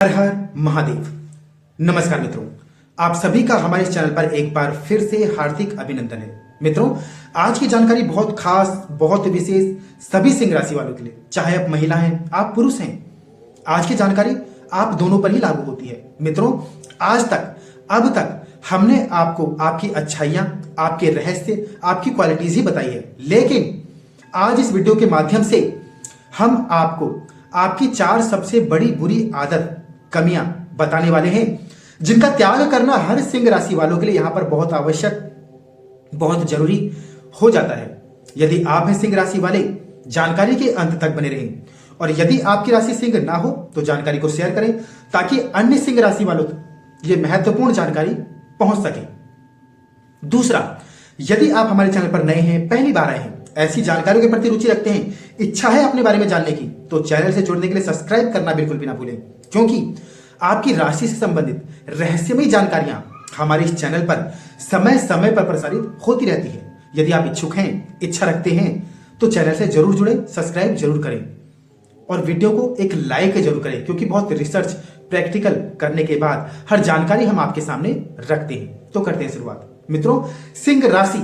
हर हर महादेव। नमस्कार मित्रों, आप सभी का हमारे इस चैनल पर एक बार फिर से हार्दिक अभिनंदन है। मित्रों, आज की जानकारी बहुत खास, बहुत विशेष सभी सिंह राशि वालों के लिए, चाहे आप महिला हैं, आप पुरुष हैं। आज की जानकारी आप दोनों पर ही लागू होती है। मित्रों, आज तक, अब तक हमने आपको आपकी अच्छाइयां, आपके रहस्य, आपकी क्वालिटीज ही बताई है, लेकिन आज इस वीडियो के माध्यम से हम आपको आपकी 4 सबसे बड़ी बुरी आदत, कमियां बताने वाले हैं, जिनका त्याग करना हर सिंह राशि वालों के लिए यहां पर बहुत आवश्यक, बहुत जरूरी हो जाता है। यदि आप हैं सिंह राशि वाले, जानकारी के अंत तक बने रहें, और यदि आपकी राशि सिंह ना हो तो जानकारी को शेयर करें ताकि अन्य सिंह राशि वालों तक यह महत्वपूर्ण जानकारी पहुंच सके। दूसरा, यदि आप हमारे चैनल पर नए हैं, पहली बार आए हैं, ऐसी जानकारियों के प्रति रुचि रखते हैं, इच्छा है अपने बारे में जानने की, तो चैनल से जुड़ने के लिए सब्सक्राइब करना बिल्कुल भी ना भूलें, क्योंकि आपकी राशि से संबंधित रहस्यमयी जानकारियां हमारे इस चैनल पर समय समय पर प्रसारित होती रहती है। यदि आप इच्छुक हैं, इच्छा रखते हैं, तो चैनल से जरूर जुड़े, सब्सक्राइब जरूर करें और वीडियो को एक लाइक जरूर करें, क्योंकि बहुत रिसर्च, प्रैक्टिकल करने के बाद हर जानकारी हम आपके सामने रखते हैं। तो करते हैं शुरुआत। मित्रों, सिंह राशि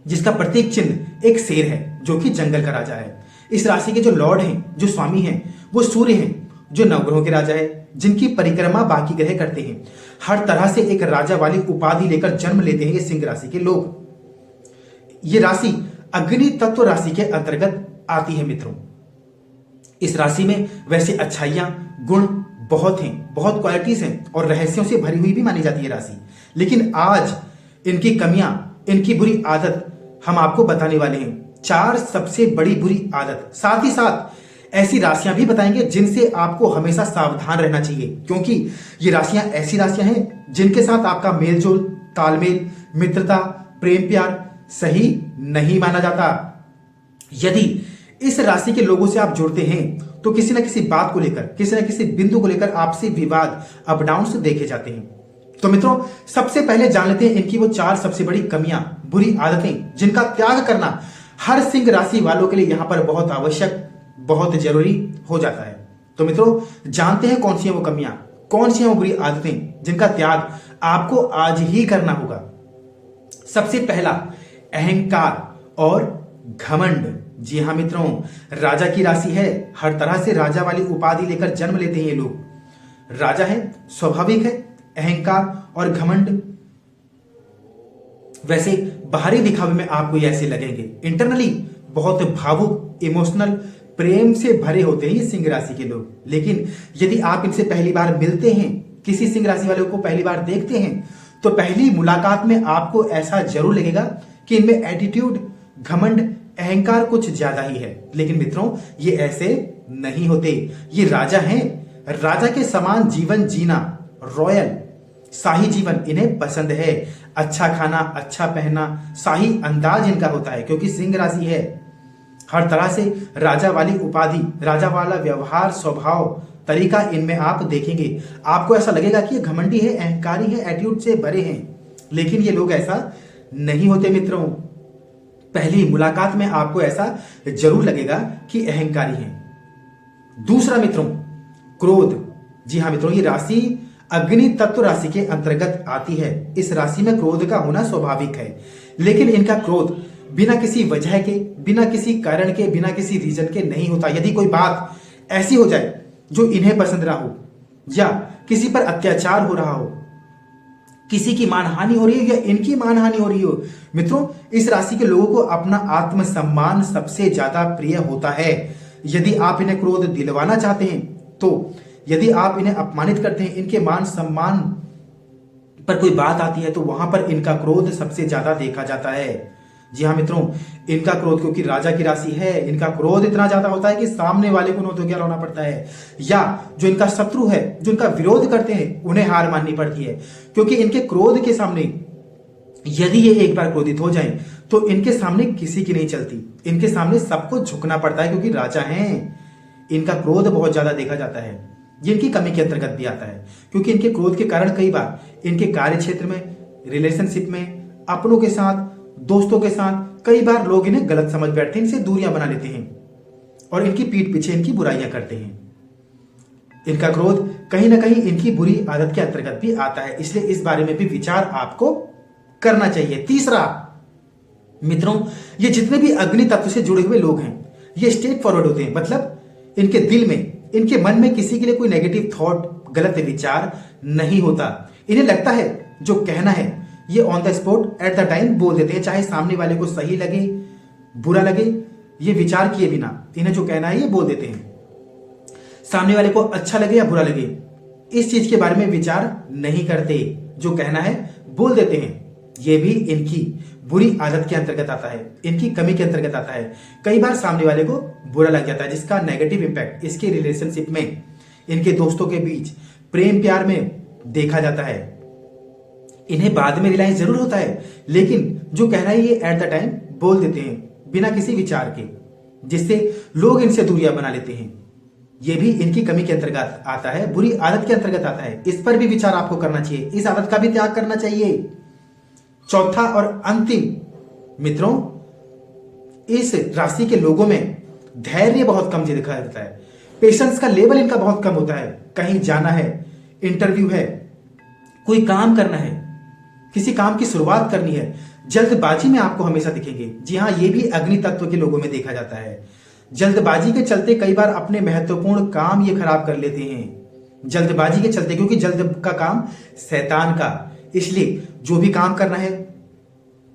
जिसका प्रतीक चिन्ह एक शेर है, जो कि जंगल का राजा है। इस राशि के जो लॉर्ड हैं, जो स्वामी हैं, वो सूर्य हैं, जो नवग्रहों के राजा है, जिनकी परिक्रमा बाकी ग्रह करते हैं। हर तरह से एक राजा वाली उपाधि लेकर जन्म लेते हैं ये सिंह राशि के लोग। ये राशि अग्नि तत्व राशि के अंतर्गत आती है। मित्रों, इस राशि में वैसे अच्छाइयां, गुण बहुत हैं, बहुत क्वालिटीज हैं और रहस्यों से भरी हुई भी मानी जाती है राशि। लेकिन आज इनकी कमियां, इनकी बुरी आदत हम आपको बताने वाले हैं। 4 सबसे बड़ी बुरी आदत, साथ ही साथ ऐसी राशियां भी बताएंगे जिनसे आपको हमेशा सावधान रहना चाहिए, क्योंकि ये राशियां ऐसी राशियां हैं जिनके साथ आपका मेलजोल, तालमेल, मित्रता, प्रेम प्यार सही नहीं माना जाता। यदि इस राशि के लोगों से आप जुड़ते हैं तो किसी ना किसी बात को लेकर, किसी ना किसी बिंदु को लेकर आपसे विवाद, अप डाउन देखे जाते हैं। तो मित्रों, सबसे पहले जान लेते हैं इनकी वो 4 सबसे बड़ी कमियां, बुरी आदतें, जिनका त्याग करना हर सिंह राशि वालों के लिए यहां पर बहुत आवश्यक, बहुत जरूरी हो जाता है। तो मित्रों, जानते हैं कौन सी हैं वो कमियां, कौन सी हैं वो बुरी आदतें, जिनका त्याग आपको आज ही करना होगा। सबसे पहला, अहंकार और घमंड। जी हां मित्रों, राजा की राशि है, हर तरह से राजा वाली उपाधि लेकर जन्म लेते हैं ये लोग। राजा है, स्वाभाविक है, अहंकार और घमंड। वैसे बाहरी दिखावे में आपको ये ऐसे लगेंगे, इंटरनली बहुत भावुक, इमोशनल, प्रेम से भरे होते हैं ये सिंह राशि के लोग। लेकिन यदि आप इनसे पहली बार मिलते हैं, किसी सिंह राशि वालों को पहली बार देखते हैं, तो पहली मुलाकात में आपको ऐसा जरूर लगेगा कि इनमें एटीट्यूड, घमंड, अहंकार कुछ ज्यादा ही है। लेकिन मित्रों, ये ऐसे नहीं होते। ये राजा हैं, राजा के समान जीवन जीना, रॉयल शाही जीवन इन्हें पसंद है। अच्छा खाना, अच्छा पहनना, शाही अंदाज इनका होता है, क्योंकि सिंह राशि है। हर तरह से राजा वाली उपाधि, राजा वाला व्यवहार, स्वभाव, तरीका इनमें आप देखेंगे। आपको ऐसा लगेगा कि ये घमंडी है, अहंकारी है, एटीट्यूड से भरे हैं, लेकिन ये लोग ऐसा नहीं होते। मित्रों, पहली मुलाकात में आपको ऐसा जरूर लगेगा कि अहंकारी हैं। दूसरा मित्रों, क्रोध। जी हां मित्रों, ये राशि अग्नि तत्व राशि के अंतर्गत आती है। इस राशि में क्रोध का होना स्वाभाविक है, लेकिन इनका क्रोध बिना किसी वजह के, बिना किसी कारण के, बिना किसी रीजन के नहीं होता। यदि कोई बात ऐसी हो जाए जो इन्हें पसंद ना हो, या किसी पर अत्याचार हो रहा हो, किसी की मानहानि हो रही है या इनकी मानहानि हो रही हो, मित्रों, इस राशि के लोगों को अपना आत्मसम्मान सबसे ज्यादा प्रिय होता है। यदि आप इन्हें क्रोध दिलवाना चाहते हैं, तो यदि आप इन्हें अपमानित करते हैं, इनके मान सम्मान पर कोई बात आती है, तो वहां पर इनका क्रोध सबसे ज्यादा देखा जाता है। जी हाँ मित्रों, इनका क्रोध, क्योंकि राजा की राशि है, इनका क्रोध इतना ज्यादा होता है कि सामने वाले को नोट होकर रोना पड़ता है, या जो इनका शत्रु है, जो इनका विरोध करते हैं, उन्हें हार माननी पड़ती है। क्योंकि इनके क्रोध के सामने यदि ये एक बार क्रोधित हो जाएं, तो इनके सामने किसी की नहीं चलती, इनके सामने सबको झुकना पड़ता है, क्योंकि राजा हैं। इनका क्रोध बहुत ज्यादा देखा जाता है, जिनकी कमी के अंतर्गत भी आता है, क्योंकि इनके क्रोध के कारण कई बार इनके कार्य क्षेत्र में, रिलेशनशिप में, अपनों के साथ, दोस्तों के साथ कई बार लोग इन्हें गलत समझ बैठते हैं, इनसे दूरियां बना लेते हैं और इनकी पीठ पीछे इनकी बुराइयां करते हैं। इनका क्रोध कहीं ना कहीं इनकी बुरी आदत के अंतर्गत भी आता है, इसलिए इस बारे में भी विचार आपको करना चाहिए। तीसरा मित्रों, ये जितने भी अग्नि तत्व से जुड़े हुए लोग हैं ये स्ट्रेट फॉरवर्ड होते हैं, मतलब इनके दिल में, इनके मन में किसी के लिए कोई नेगेटिव थॉट, गलत विचार नहीं होता। इन्हें लगता है जो कहना है ये on the spot at the time बोल देते हैं, चाहे सामने वाले को सही लगे बुरा लगे, ये विचार किए बिना इन्हें जो कहना है ये बोल देते हैं। सामने वाले को अच्छा लगे या बुरा लगे इस चीज के बारे में विचार नहीं करते, जो कहना है बोल देते हैं। ये भी इनकी बुरी आदत के अंतर्गत आता है, इनकी कमी के अंतर्गत आता है। कई बार सामने वाले को बुरा लग जाता है, जिसका नेगेटिव इंपैक्ट इसके रिलेशनशिप में, इनके दोस्तों के बीच, प्रेम प्यार में देखा जाता है। इन्हें बाद में रियलाइज जरूर होता है, लेकिन जो कह रहा है ये एट द टाइम बोल देते हैं बिना किसी विचार के, जिससे लोग इनसे दूरियां बना लेते हैं। ये भी इनकी कमी के अंतर्गत आता है, बुरी आदत के अंतर्गत आता है। इस पर भी विचार आपको करना चाहिए, इस आदत का भी त्याग करना चाहिए। चौथा और अंतिम मित्रों, इस राशि के लोगों में धैर्य बहुत कम दिखाई देता है, पेशेंस का लेवल इनका बहुत कम होता है। कहीं जाना है, इंटरव्यू है, कोई काम करना है, किसी काम की शुरुआत करनी है, जल्दबाजी में आपको हमेशा दिखेंगे। जी हाँ, ये भी अग्नि तत्व के लोगों में देखा जाता है। जल्दबाजी के चलते कई बार अपने महत्वपूर्ण काम ये खराब कर लेते हैं, जल्दबाजी के चलते, क्योंकि जल्द का काम शैतान का। इसलिए जो भी काम करना है,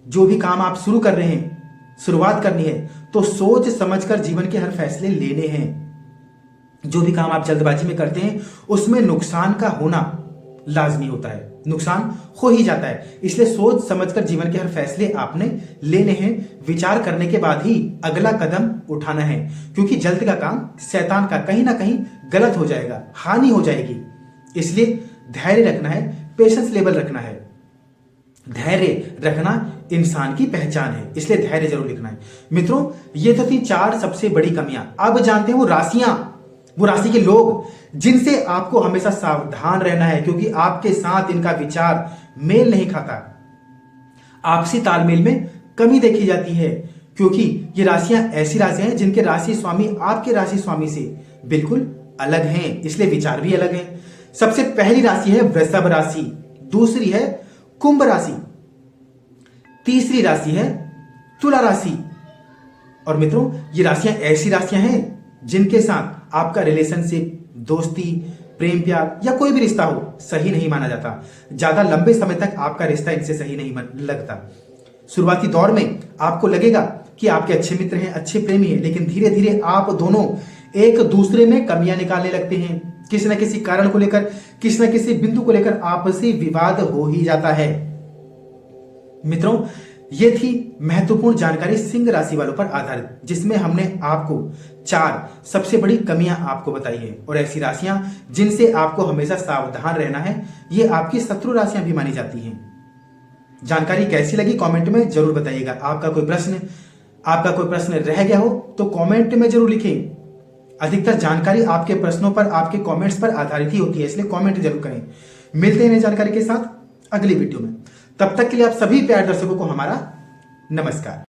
जो भी काम आप शुरू कर रहे हैं, शुरुआत करनी है, तो सोच समझकर जीवन के हर फैसले लेने हैं। जो भी काम आप जल्दबाजी में करते हैं उसमें नुकसान का होना लाजमी होता है, नुकसान हो ही जाता है। इसलिए सोच समझकर जीवन के हर फैसले आपने लेने हैं, विचार करने के बाद ही अगला कदम उठाना है, क्योंकि जल्द का काम शैतान का कहीं ना कहीं गलत हो जाएगा, हानि हो जाएगी। इसलिए धैर्य रखना है, पेशेंस लेवल रखना है। धैर्य रखना इंसान की पहचान है, इसलिए धैर्य जरूर लिखना है। मित्रों, ये तो थी 4 सबसे बड़ी कमियां। अब जानते हैं वो राशियां, वो राशि के लोग जिनसे आपको हमेशा सावधान रहना है, क्योंकि आपके साथ इनका विचार मेल नहीं खाता, आपसी तालमेल में कमी देखी जाती है, क्योंकि ये राशियां ऐसी राशियां हैं जिनके राशि स्वामी आपके राशि स्वामी से बिल्कुल अलग हैं, इसलिए विचार भी अलग हैं। सबसे पहली राशि है वृषभ राशि, दूसरी है कुंभ राशि, तीसरी राशि है तुला राशि। और मित्रों, ये राशियां ऐसी राशियां हैं जिनके साथ आपका रिलेशनशिप, दोस्ती, प्रेम प्यार या कोई भी रिश्ता हो सही नहीं माना जाता। ज्यादा लंबे समय तक आपका रिश्ता इनसे सही नहीं लगता। शुरुआती दौर में आपको लगेगा कि आपके अच्छे मित्र हैं, अच्छे प्रेमी हैं, लेकिन धीरे धीरे आप दोनों एक दूसरे में कमियां निकालने लगते हैं। किसी न किसी कारण को लेकर, किसी न किसी बिंदु को लेकर आपसी विवाद हो ही जाता है। मित्रों, ये थी महत्वपूर्ण जानकारी सिंह राशि वालों पर आधारित, जिसमें हमने आपको 4 सबसे बड़ी कमियां आपको बताई है, और ऐसी राशियां जिनसे आपको हमेशा सावधान रहना है, ये आपकी शत्रु राशियां भी मानी जाती हैं। जानकारी कैसी लगी कमेंट में जरूर बताइएगा। आपका कोई प्रश्न रह गया हो तो कमेंट में जरूर लिखें। अधिकतर जानकारी आपके प्रश्नों पर, आपके कमेंट्स पर आधारित ही होती है, इसलिए कमेंट जरूर करें। मिलते हैं नई जानकारी के साथ अगली वीडियो में। तब तक के लिए आप सभी प्यारे दर्शकों को हमारा नमस्कार।